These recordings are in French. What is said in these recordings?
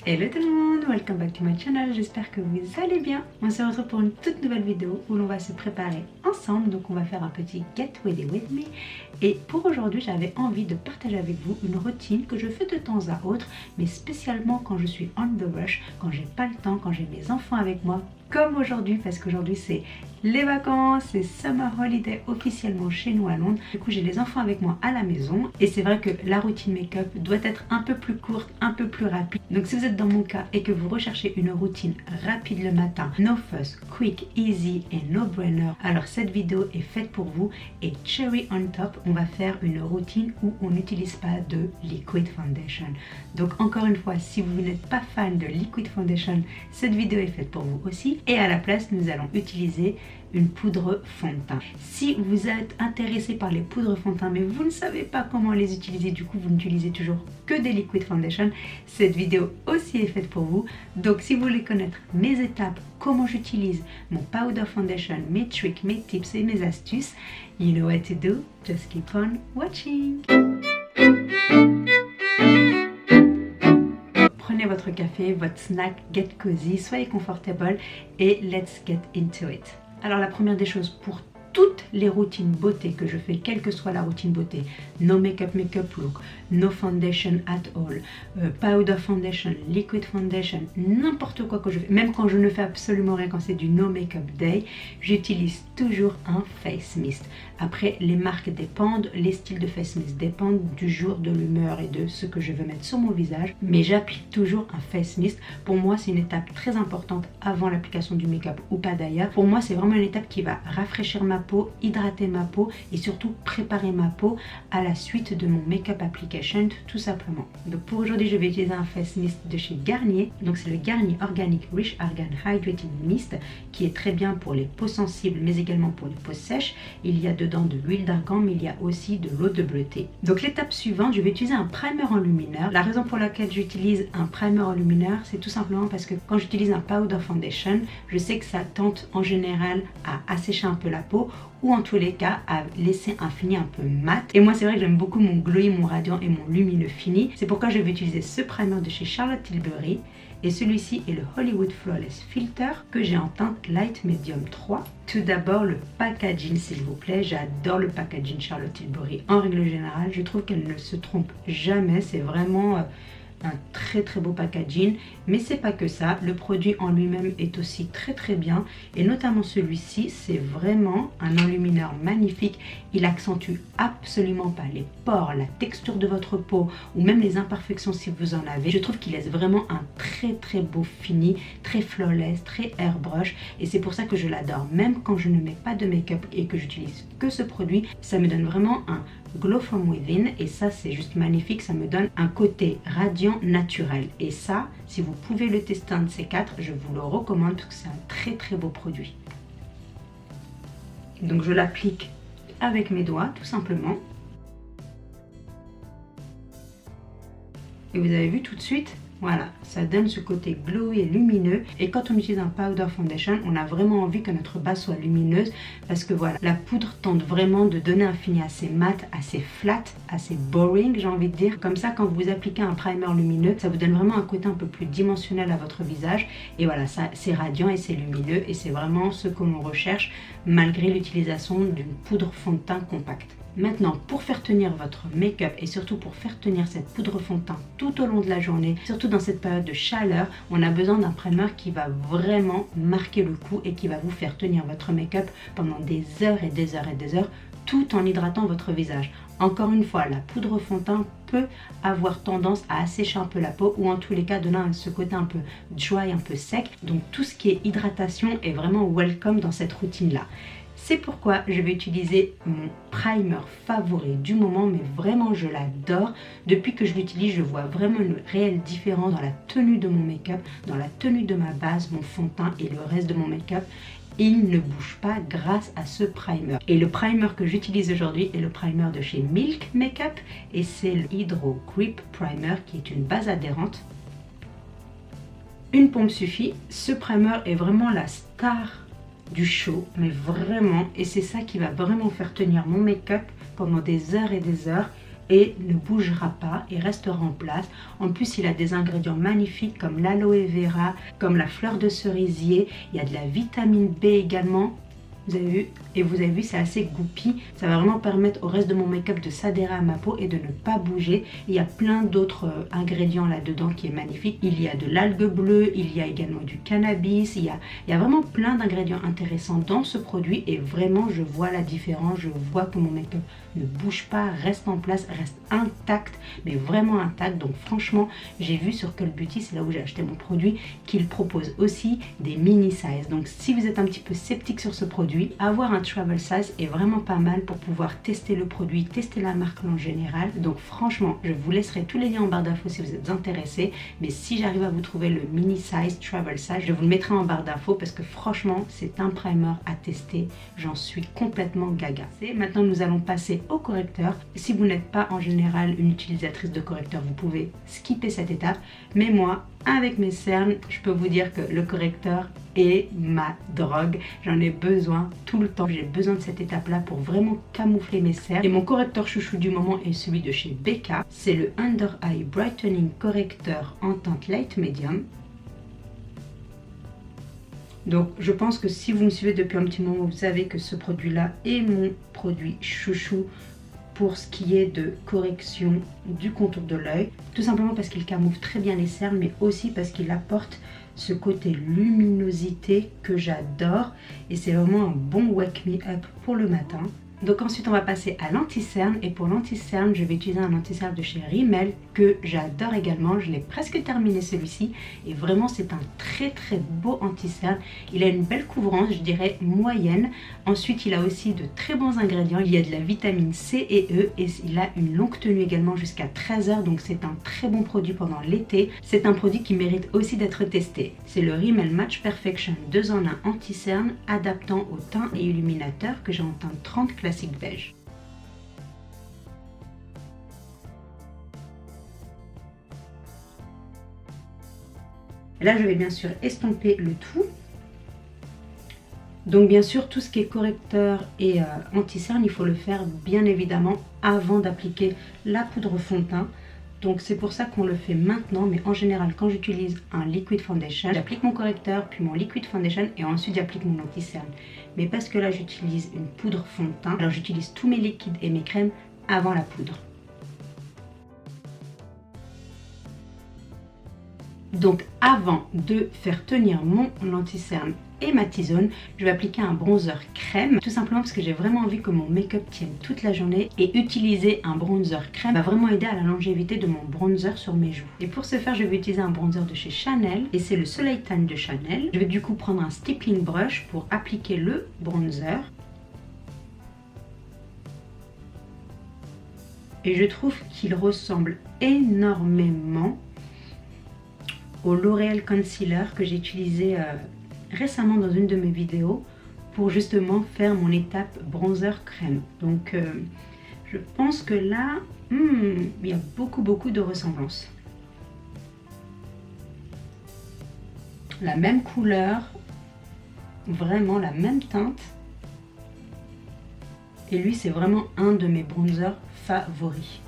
Hello tout le monde, welcome back to my channel, j'espère que vous allez bien. On se retrouve pour une toute nouvelle vidéo où l'on va se préparer ensemble, donc on va faire un petit Get Ready With Me. Et pour aujourd'hui, j'avais envie de partager avec vous une routine que je fais de temps à autre, mais spécialement quand je suis on the rush, quand j'ai pas le temps, quand j'ai mes enfants avec moi, comme aujourd'hui, parce qu'aujourd'hui c'est les vacances, c'est Summer Holiday officiellement chez nous à Londres. Du coup, j'ai les enfants avec moi à la maison et c'est vrai que la routine make-up doit être un peu plus courte, un peu plus rapide. Donc si vous êtes dans mon cas et que vous recherchez une routine rapide le matin, no fuss, quick, easy et no brainer, alors cette vidéo est faite pour vous. Et cherry on top, on va faire une routine où on n'utilise pas de liquid foundation. Donc encore une fois, si vous n'êtes pas fan de liquid foundation, cette vidéo est faite pour vous aussi. Et à la place, nous allons utiliser une poudre fond de teint. Si vous êtes intéressé par les poudres fond de teint mais vous ne savez pas comment les utiliser, du coup vous n'utilisez toujours que des liquid foundation, cette vidéo aussi est faite pour vous. Donc si vous voulez connaître mes étapes, comment j'utilise mon powder foundation, mes tricks, mes tips et mes astuces, you know what to do, just keep on watching. Prenez votre café, votre snack, get cozy, soyez confortable et let's get into it. Alors la première des choses, pour toutes les routines beauté que je fais, quelle que soit la routine beauté, no make-up look, no foundation at all, powder foundation, liquid foundation, n'importe quoi que je fais, même quand je ne fais absolument rien, quand c'est du no make-up day, j'utilise toujours un face mist. Après, les marques dépendent, les styles de face mist dépendent du jour, de l'humeur et de ce que je veux mettre sur mon visage, mais j'applique toujours un face mist. Pour moi, c'est une étape très importante avant l'application du make-up ou pas d'ailleurs. Pour moi, c'est vraiment une étape qui va rafraîchir ma peau, hydrater ma peau et surtout préparer ma peau à la suite de mon make-up application tout simplement. Donc pour aujourd'hui, je vais utiliser un face mist de chez Garnier. Donc c'est le Garnier Organic Rich Argan Hydrating Mist qui est très bien pour les peaux sensibles mais également pour les peaux sèches. Il y a dedans de l'huile d'argan mais il y a aussi de l'eau de bleuté. Donc l'étape suivante, je vais utiliser un primer enlumineur. La raison pour laquelle j'utilise un primer enlumineur, c'est tout simplement parce que quand j'utilise un powder foundation, je sais que ça tente en général à assécher un peu la peau ou en tous les cas à laisser un fini un peu mat. Et moi c'est vrai que j'aime beaucoup mon glowy, mon radiant et mon lumineux fini. C'est pourquoi je vais utiliser ce primer de chez Charlotte Tilbury. Et celui-ci est le Hollywood Flawless Filter que j'ai en teinte Light Medium 3. Tout d'abord le packaging s'il vous plaît. J'adore le packaging Charlotte Tilbury. En règle générale, je trouve qu'elle ne se trompe jamais. C'est vraiment un très beau packaging, mais c'est pas que ça, le produit en lui-même est aussi très bien et notamment celui-ci, c'est vraiment un enlumineur magnifique. Il accentue absolument pas les pores, la texture de votre peau ou même les imperfections si vous en avez. Je trouve qu'il laisse vraiment un très beau fini, très flawless, très airbrush et c'est pour ça que je l'adore. Même quand je ne mets pas de make-up et que j'utilise que ce produit, ça me donne vraiment un glow from within et ça c'est juste magnifique, ça me donne un côté radiant naturel et ça, si vous pouvez le tester un de ces quatre, je vous le recommande parce que c'est un très beau produit. Donc je l'applique avec mes doigts tout simplement et vous avez vu tout de suite, voilà, ça donne ce côté glowy et lumineux. Et quand on utilise un powder foundation, on a vraiment envie que notre base soit lumineuse parce que voilà, la poudre tente vraiment de donner un fini assez mat, assez flat, assez boring, j'ai envie de dire. Comme ça, quand vous appliquez un primer lumineux, ça vous donne vraiment un côté un peu plus dimensionnel à votre visage. Et voilà, ça c'est radiant et c'est lumineux et c'est vraiment ce que l'on recherche malgré l'utilisation d'une poudre fond de teint compacte. Maintenant, pour faire tenir votre make-up et surtout pour faire tenir cette poudre fond de teint tout au long de la journée, surtout dans cette période de chaleur, on a besoin d'un primer qui va vraiment marquer le coup et qui va vous faire tenir votre make-up pendant des heures et des heures et des heures tout en hydratant votre visage. Encore une fois, la poudre fond de teint peut avoir tendance à assécher un peu la peau ou en tous les cas donner ce côté un peu dry, un peu sec. Donc tout ce qui est hydratation est vraiment welcome dans cette routine-là. C'est pourquoi je vais utiliser mon primer favori du moment, mais vraiment je l'adore. Depuis que je l'utilise, je vois vraiment une réelle différence dans la tenue de mon make-up, dans la tenue de ma base, mon fond de teint et le reste de mon make-up. Il ne bouge pas grâce à ce primer. Et le primer que j'utilise aujourd'hui est le primer de chez Milk Makeup et c'est le Hydro Grip Primer qui est une base adhérente. Une pompe suffit. Ce primer est vraiment la star du show, mais vraiment, et c'est ça qui va vraiment faire tenir mon make-up pendant des heures et des heures. et ne bougera pas et restera en place. En plus, il a des ingrédients magnifiques comme l'aloe vera, comme la fleur de cerisier. Il y a de la vitamine B également. Vous avez vu? Et vous avez vu, c'est assez goupy. Ça va vraiment permettre au reste de mon make-up de s'adhérer à ma peau et de ne pas bouger. Il y a plein d'autres ingrédients là-dedans qui est magnifique. Il y a de l'algue bleue, il y a également du cannabis. Il y a vraiment plein d'ingrédients intéressants dans ce produit. Et vraiment, je vois la différence. Je vois que mon make-up ne bouge pas, reste en place, reste intact. Mais vraiment intact. Donc franchement, j'ai vu sur Cult Beauty, c'est là où j'ai acheté mon produit, qu'il propose aussi des mini size. Donc si vous êtes un petit peu sceptique sur ce produit, avoir un travel size est vraiment pas mal pour pouvoir tester le produit, tester la marque en général. Donc franchement, je vous laisserai tous les liens en barre d'infos si vous êtes intéressés. Mais si j'arrive à vous trouver le mini size, travel size, je vous le mettrai en barre d'infos parce que franchement, c'est un primer à tester. J'en suis complètement gaga. Et maintenant, nous allons passer au correcteur. Si vous n'êtes pas en général une utilisatrice de correcteur, vous pouvez skipper cette étape. Mais moi, avec mes cernes, je peux vous dire que le correcteur est ma drogue. J'en ai besoin tout le temps. J'ai besoin de cette étape-là pour vraiment camoufler mes cernes. Et mon correcteur chouchou du moment est celui de chez Becca. C'est le Under Eye Brightening Correcteur en teinte light medium. Donc je pense que si vous me suivez depuis un petit moment, vous savez que ce produit-là est mon produit chouchou pour ce qui est de correction du contour de l'œil. Tout simplement parce qu'il camoufle très bien les cernes, mais aussi parce qu'il apporte ce côté luminosité que j'adore. Et c'est vraiment un bon wake me up pour le matin. Donc ensuite on va passer à l'anti-cerne, et pour l'anti-cerne je vais utiliser un anti-cerne de chez Rimmel que j'adore également. Je l'ai presque terminé celui-ci et vraiment c'est un très beau anti-cerne. Il a une belle couvrance, je dirais moyenne. Ensuite il a aussi de très bons ingrédients, il y a de la vitamine C et E et il a une longue tenue également jusqu'à 13 heures, donc c'est un très bon produit pendant l'été. C'est un produit qui mérite aussi d'être testé. C'est le Rimmel Match Perfection 2 en 1 anti-cerne adaptant au teint et illuminateur que j'ai en teinte 30 classique beige. Et là je vais bien sûr estomper le tout. Donc bien sûr tout ce qui est correcteur et anti-cerne, il faut le faire bien évidemment avant d'appliquer la poudre fond de teint. Donc c'est pour ça qu'on le fait maintenant, mais en général quand j'utilise un liquid foundation, j'applique mon correcteur, puis mon liquid foundation et ensuite j'applique mon anti-cerne. Mais parce que là j'utilise une poudre fond de teint, alors j'utilise tous mes liquides et mes crèmes avant la poudre. Donc avant de faire tenir mon anti-cerne et ma T-zone, je vais appliquer un bronzer crème, tout simplement parce que j'ai vraiment envie que mon make-up tienne toute la journée, et utiliser un bronzer crème va vraiment aider à la longévité de mon bronzer sur mes joues. Et pour ce faire, je vais utiliser un bronzer de chez Chanel et c'est le Soleil Tan de Chanel. Je vais du coup prendre un stippling brush pour appliquer le bronzer. Et je trouve qu'il ressemble énormément au L'Oréal Concealer que j'ai utilisé récemment dans une de mes vidéos pour justement faire mon étape bronzer crème. Donc je pense que là, il y a beaucoup de ressemblances. La même couleur, vraiment la même teinte. Et lui, c'est vraiment un de mes bronzers favoris.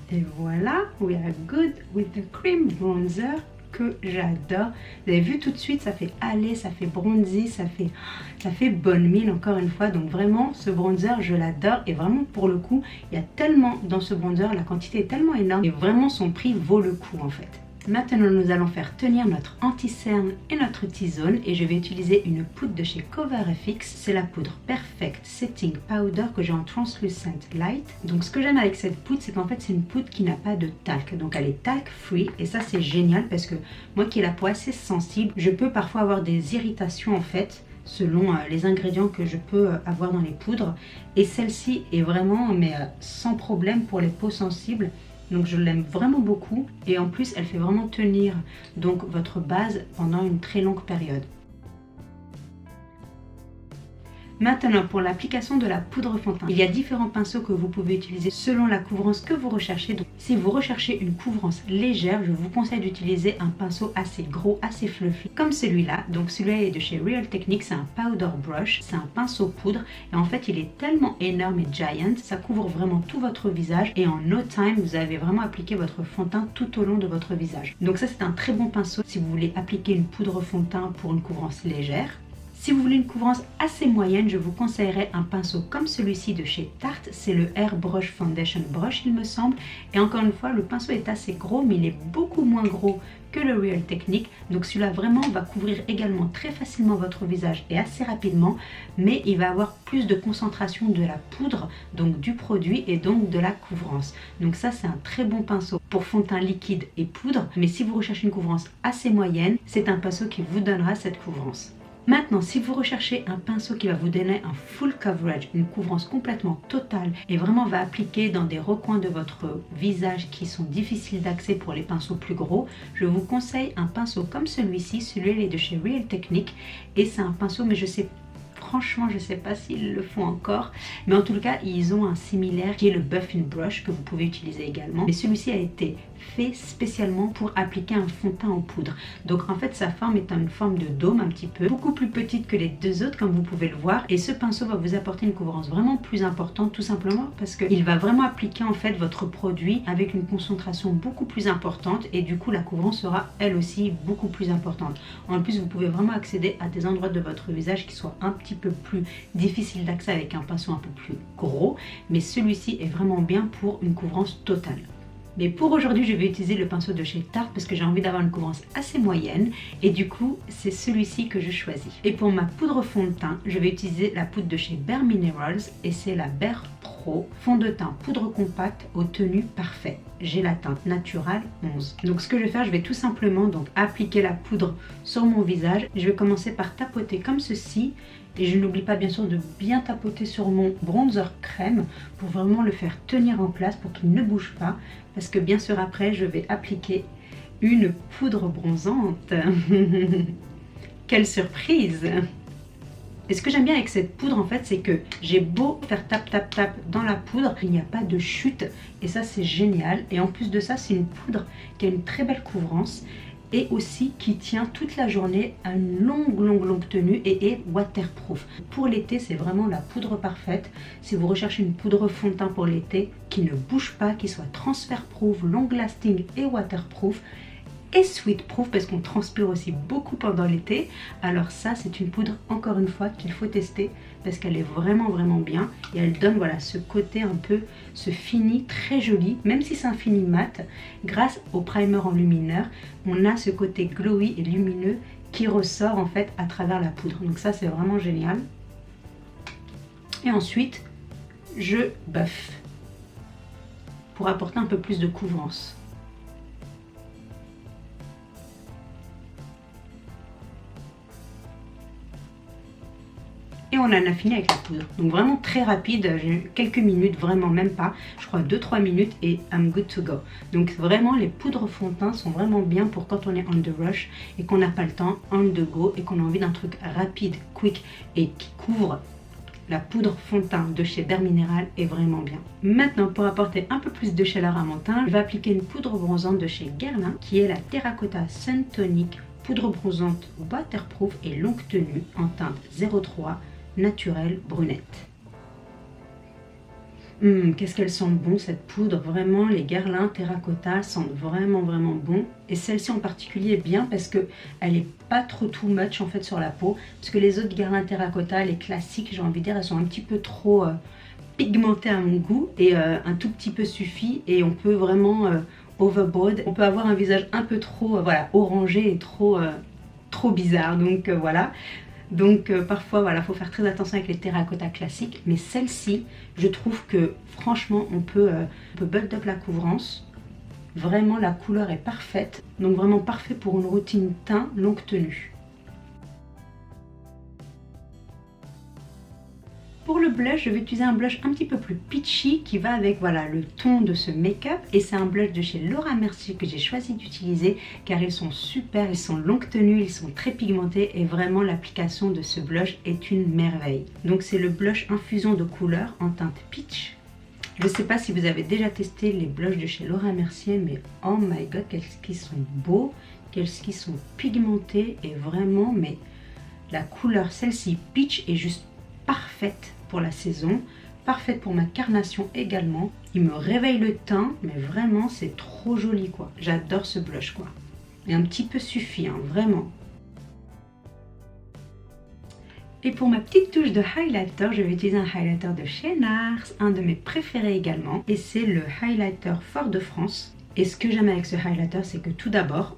Et voilà, we are good with the cream bronzer que j'adore. Vous avez vu tout de suite, ça fait aller, ça fait bronzy, ça fait bonne mine encore une fois. Donc vraiment, ce bronzer, je l'adore. Et vraiment, pour le coup, il y a tellement dans ce bronzer, la quantité est tellement énorme. Et vraiment, son prix vaut le coup en fait. Maintenant, nous allons faire tenir notre anti-cerne et notre T-zone et je vais utiliser une poudre de chez CoverFX. C'est la poudre Perfect Setting Powder que j'ai en Translucent Light. Donc, ce que j'aime avec cette poudre, c'est qu'en fait, c'est une poudre qui n'a pas de talc. Donc, elle est talc free et ça, c'est génial parce que moi qui ai la peau assez sensible, je peux parfois avoir des irritations en fait selon les ingrédients que je peux avoir dans les poudres. Et celle-ci est vraiment sans problème pour les peaux sensibles. Donc je l'aime vraiment beaucoup et en plus elle fait vraiment tenir donc votre base pendant une très longue période. Maintenant, pour l'application de la poudre fond de teint, il y a différents pinceaux que vous pouvez utiliser selon la couvrance que vous recherchez. Donc, si vous recherchez une couvrance légère, je vous conseille d'utiliser un pinceau assez gros, assez fluffy, comme celui-là. Donc, celui-là est de chez Real Techniques, c'est un powder brush, c'est un pinceau poudre. Et en fait, il est tellement énorme et giant, ça couvre vraiment tout votre visage. Et en no time, vous avez vraiment appliqué votre fond de teint tout au long de votre visage. Donc ça, c'est un très bon pinceau si vous voulez appliquer une poudre fond de teint pour une couvrance légère. Si vous voulez une couvrance assez moyenne, je vous conseillerais un pinceau comme celui-ci de chez Tarte. C'est le Airbrush Foundation Brush, il me semble. Et encore une fois, le pinceau est assez gros, mais il est beaucoup moins gros que le Real Techniques. Donc celui-là vraiment va couvrir également très facilement votre visage et assez rapidement. Mais il va avoir plus de concentration de la poudre, donc du produit et donc de la couvrance. Donc ça, c'est un très bon pinceau pour fond de teint liquide et poudre. Mais si vous recherchez une couvrance assez moyenne, c'est un pinceau qui vous donnera cette couvrance. Maintenant, si vous recherchez un pinceau qui va vous donner un full coverage, une couvrance complètement totale et vraiment va appliquer dans des recoins de votre visage qui sont difficiles d'accès pour les pinceaux plus gros, je vous conseille un pinceau comme celui-ci. Celui-là est de chez Real Techniques et c'est un pinceau, mais franchement, je ne sais pas s'ils le font encore, mais en tout cas, ils ont un similaire qui est le Buffing Brush que vous pouvez utiliser également. Mais celui-ci a été fait spécialement pour appliquer un fond de teint en poudre. Donc en fait, sa forme est une forme de dôme un petit peu, beaucoup plus petite que les deux autres comme vous pouvez le voir. Et ce pinceau va vous apporter une couvrance vraiment plus importante, tout simplement parce qu'il va vraiment appliquer en fait votre produit avec une concentration beaucoup plus importante et du coup la couvrance sera elle aussi beaucoup plus importante. En plus, vous pouvez vraiment accéder à des endroits de votre visage qui soient un petit peu plus difficiles d'accès avec un pinceau un peu plus gros, mais celui-ci est vraiment bien pour une couvrance totale. Mais pour aujourd'hui, je vais utiliser le pinceau de chez Tarte parce que j'ai envie d'avoir une couvrance assez moyenne et du coup, c'est celui-ci que je choisis. Et pour ma poudre fond de teint, je vais utiliser la poudre de chez Bare Minerals et c'est la Bare Pro fond de teint poudre compacte au tenue parfait. J'ai la teinte Natural 11. Donc ce que je vais faire, je vais tout simplement appliquer la poudre sur mon visage. Je vais commencer par tapoter comme ceci. Et je n'oublie pas bien sûr de bien tapoter sur mon bronzer crème pour vraiment le faire tenir en place pour qu'il ne bouge pas. Parce que bien sûr après je vais appliquer une poudre bronzante. Quelle surprise! Et ce que j'aime bien avec cette poudre en fait, c'est que j'ai beau faire tap tap tap dans la poudre, il n'y a pas de chute et ça c'est génial. Et en plus de ça, c'est une poudre qui a une très belle couvrance et aussi qui tient toute la journée à une longue tenue et est waterproof. Pour l'été, c'est vraiment la poudre parfaite. Si vous recherchez une poudre fond de teint pour l'été qui ne bouge pas, qui soit transfert proof, long lasting et waterproof et sweat proof parce qu'on transpire aussi beaucoup pendant l'été, alors ça c'est une poudre encore une fois qu'il faut tester parce qu'elle est vraiment bien et elle donne voilà ce côté un peu, ce fini très joli, même si c'est un fini mat, grâce au primer enlumineur on a ce côté glowy et lumineux qui ressort en fait à travers la poudre. Donc ça c'est vraiment génial. Et ensuite je buff pour apporter un peu plus de couvrance. Et on en a fini avec la poudre. Donc vraiment très rapide, j'ai eu quelques minutes, vraiment même pas, je crois 2-3 minutes et I'm good to go. Donc vraiment les poudres fond de teint sont vraiment bien pour quand on est on the rush et qu'on n'a pas le temps, on the go et qu'on a envie d'un truc rapide, quick et qui couvre. La poudre fond de teint de chez Bare Minerals est vraiment bien. Maintenant, pour apporter un peu plus de chaleur à mon teint, je vais appliquer une poudre bronzante de chez Guerlain qui est la Terracotta Sun Tonic poudre bronzante waterproof et longue tenue en teinte 03 naturelle brunette. Qu'est-ce qu'elle sent bon cette poudre, vraiment les Guerlain Terracotta sentent vraiment bon et celle-ci en particulier est bien parce que elle est pas trop too much en fait sur la peau parce que les autres Guerlain Terracotta, les classiques j'ai envie de dire, elles sont un petit peu trop pigmentées à mon goût et un tout petit peu suffit et on peut vraiment overboard, on peut avoir un visage un peu trop voilà, orangé et trop bizarre donc voilà. Donc parfois voilà, faut faire très attention avec les terracotta classiques, mais celle-ci je trouve que franchement on peut build up la couvrance, vraiment la couleur est parfaite, donc vraiment parfait pour une routine teint longue tenue. Pour le blush, je vais utiliser un blush un petit peu plus peachy qui va avec voilà, le ton de ce make-up. Et c'est un blush de chez Laura Mercier que j'ai choisi d'utiliser car ils sont super, ils sont longue tenue, ils sont très pigmentés et vraiment l'application de ce blush est une merveille. Donc c'est le blush infusion de couleur en teinte peach. Je ne sais pas si vous avez déjà testé les blushs de chez Laura Mercier, mais oh my god, qu'est-ce qu'ils sont beaux, qu'est-ce qu'ils sont pigmentés et vraiment, mais la couleur, celle-ci peach, est juste parfaite pour la saison, parfaite pour ma carnation également. Il me réveille le teint, mais vraiment c'est trop joli quoi. J'adore ce blush quoi. Et un petit peu suffit, hein, vraiment. Et pour ma petite touche de highlighter, je vais utiliser un highlighter de chez NARS, un de mes préférés également. Et c'est le highlighter Fort de France. Et ce que j'aime avec ce highlighter, c'est que tout d'abord,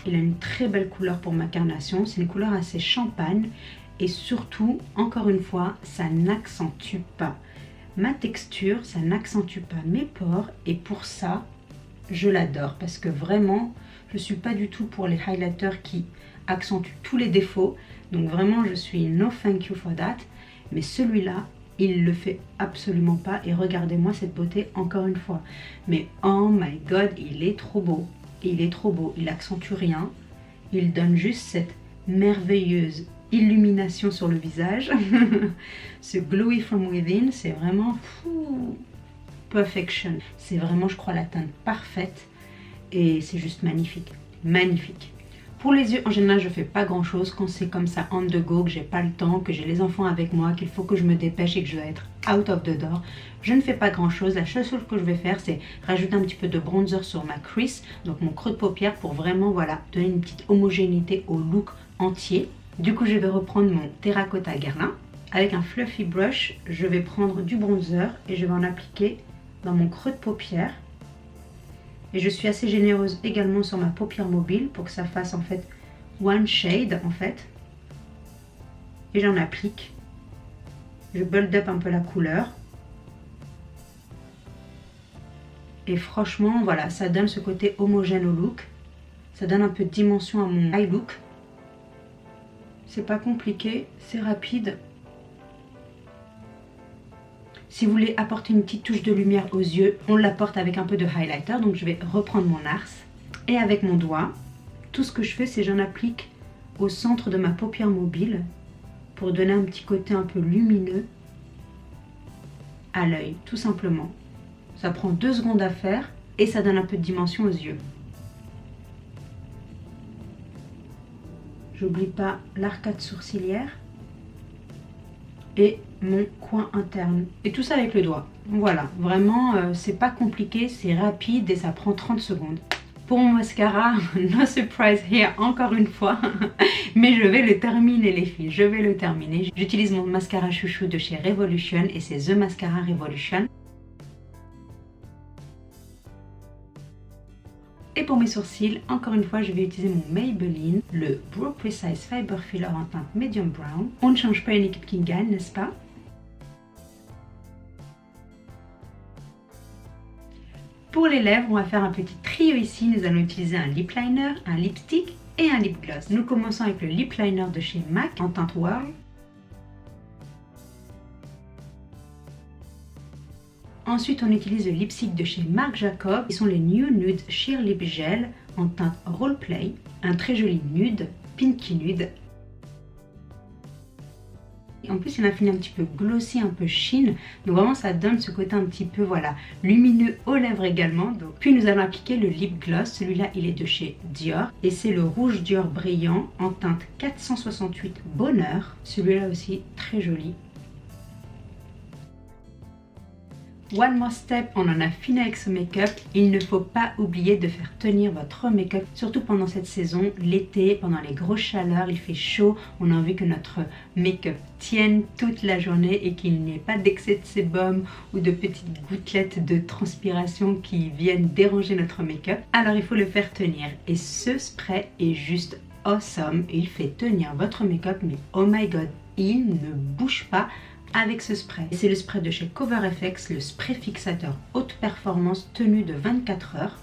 il a une très belle couleur pour ma carnation. C'est une couleur assez champagne. Et surtout, encore une fois, ça n'accentue pas ma texture, ça n'accentue pas mes pores. Et pour ça, je l'adore. Parce que vraiment, je ne suis pas du tout pour les highlighters qui accentuent tous les défauts. Donc vraiment, je suis no thank you for that. Mais celui-là, il le fait absolument pas. Et regardez-moi cette beauté encore une fois. Mais oh my god, il est trop beau. Il est trop beau. Il accentue rien. Il donne juste cette merveilleuse illumination sur le visage. Ce glowy from within, c'est vraiment perfection. C'est vraiment, je crois, la teinte parfaite. Et c'est juste magnifique. Magnifique. Pour les yeux, en général, je fais pas grand chose quand c'est comme ça on the go, que j'ai pas le temps, que j'ai les enfants avec moi, qu'il faut que je me dépêche et que je dois être out of the door. Je ne fais pas grand chose. La seule chose que je vais faire, c'est rajouter un petit peu de bronzer sur ma crease, donc mon creux de paupière, pour vraiment voilà, donner une petite homogénéité au look entier. Du coup, je vais reprendre mon Terracotta Guerlain. Avec un fluffy brush, je vais prendre du bronzer et je vais en appliquer dans mon creux de paupière. Et je suis assez généreuse également sur ma paupière mobile pour que ça fasse en fait one shade en fait. Et j'en applique. Je build up un peu la couleur. Et franchement, voilà, ça donne ce côté homogène au look. Ça donne un peu de dimension à mon eye look. C'est pas compliqué, c'est rapide. Si vous voulez apporter une petite touche de lumière aux yeux, on l'apporte avec un peu de highlighter. Donc je vais reprendre mon NARS. Et avec mon doigt, tout ce que je fais, c'est j'en applique au centre de ma paupière mobile pour donner un petit côté un peu lumineux à l'œil, tout simplement. Ça prend 2 secondes à faire et ça donne un peu de dimension aux yeux. J'oublie pas l'arcade sourcilière et mon coin interne. Et tout ça avec le doigt. Voilà, vraiment, c'est pas compliqué, c'est rapide et ça prend 30 secondes. Pour mon mascara, no surprise here, encore une fois. Mais je vais le terminer les filles, je vais le terminer. J'utilise mon mascara chouchou de chez Revolution et c'est The Mascara Revolution. Et pour mes sourcils, encore une fois, je vais utiliser mon Maybelline, le Brow Precise Fiber Filler en teinte medium brown. On ne change pas une équipe qui gagne, n'est-ce pas? Pour les lèvres, on va faire un petit trio ici. Nous allons utiliser un lip liner, un lipstick et un lip gloss. Nous commençons avec le lip liner de chez MAC en teinte Whirl. Ensuite, on utilise le lipstick de chez Marc Jacob. Ils sont les New Nude Sheer Lip Gel en teinte Roleplay. Un très joli nude, pinky nude. En plus, il a fini un petit peu glossy, un peu sheen. Donc vraiment, ça donne ce côté un petit peu, voilà, lumineux aux lèvres également. Donc, puis nous allons appliquer le lip gloss. Celui-là, il est de chez Dior. Et c'est le rouge Dior brillant en teinte 468 Bonheur. Celui-là aussi, très joli. One more step, on en a fini avec ce make-up. Il ne faut pas oublier de faire tenir votre make-up, surtout pendant cette saison, l'été, pendant les grosses chaleurs, il fait chaud. On a envie que notre make-up tienne toute la journée et qu'il n'y ait pas d'excès de sébum ou de petites gouttelettes de transpiration qui viennent déranger notre make-up. Alors il faut le faire tenir. Et ce spray est juste awesome. Il fait tenir votre make-up, mais oh my god, il ne bouge pas avec ce spray. C'est le spray de chez Cover FX, le spray fixateur haute performance tenu de 24 heures.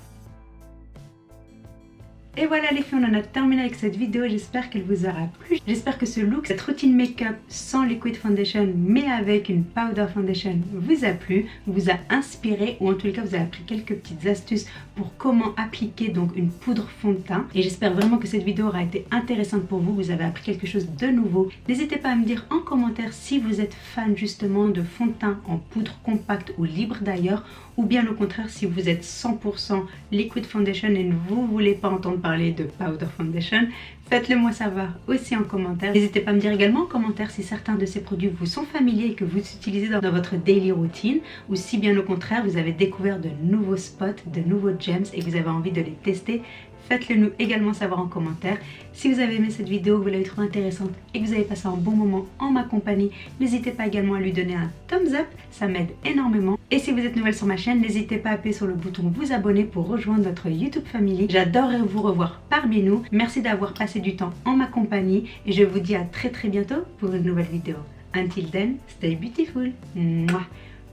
Et voilà les filles, on en a terminé avec cette vidéo, j'espère qu'elle vous aura plu. J'espère que ce look, cette routine make-up sans liquid foundation mais avec une powder foundation vous a plu, vous a inspiré ou en tous les cas vous avez appris quelques petites astuces pour comment appliquer donc une poudre fond de teint. Et j'espère vraiment que cette vidéo aura été intéressante pour vous, vous avez appris quelque chose de nouveau. N'hésitez pas à me dire en commentaire si vous êtes fan justement de fond de teint en poudre compacte ou libre d'ailleurs, ou bien au contraire si vous êtes 100% liquid foundation et ne vous voulez pas entendre parler de powder foundation. Faites-le moi savoir aussi en commentaire. N'hésitez pas à me dire également en commentaire si certains de ces produits vous sont familiers et que vous utilisez dans votre daily routine, ou si bien au contraire vous avez découvert de nouveaux spots, de nouveaux gems et que vous avez envie de les tester. Faites-le nous également savoir en commentaire. Si vous avez aimé cette vidéo, que vous l'avez trouvée intéressante et que vous avez passé un bon moment en ma compagnie, n'hésitez pas également à lui donner un thumbs up, ça m'aide énormément. Et si vous êtes nouvelle sur ma chaîne, n'hésitez pas à appuyer sur le bouton vous abonner pour rejoindre notre YouTube family. J'adorerais vous revoir parmi nous. Merci d'avoir passé du temps en ma compagnie et je vous dis à très bientôt pour une nouvelle vidéo. Until then, stay beautiful. Mouah.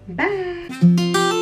Bye.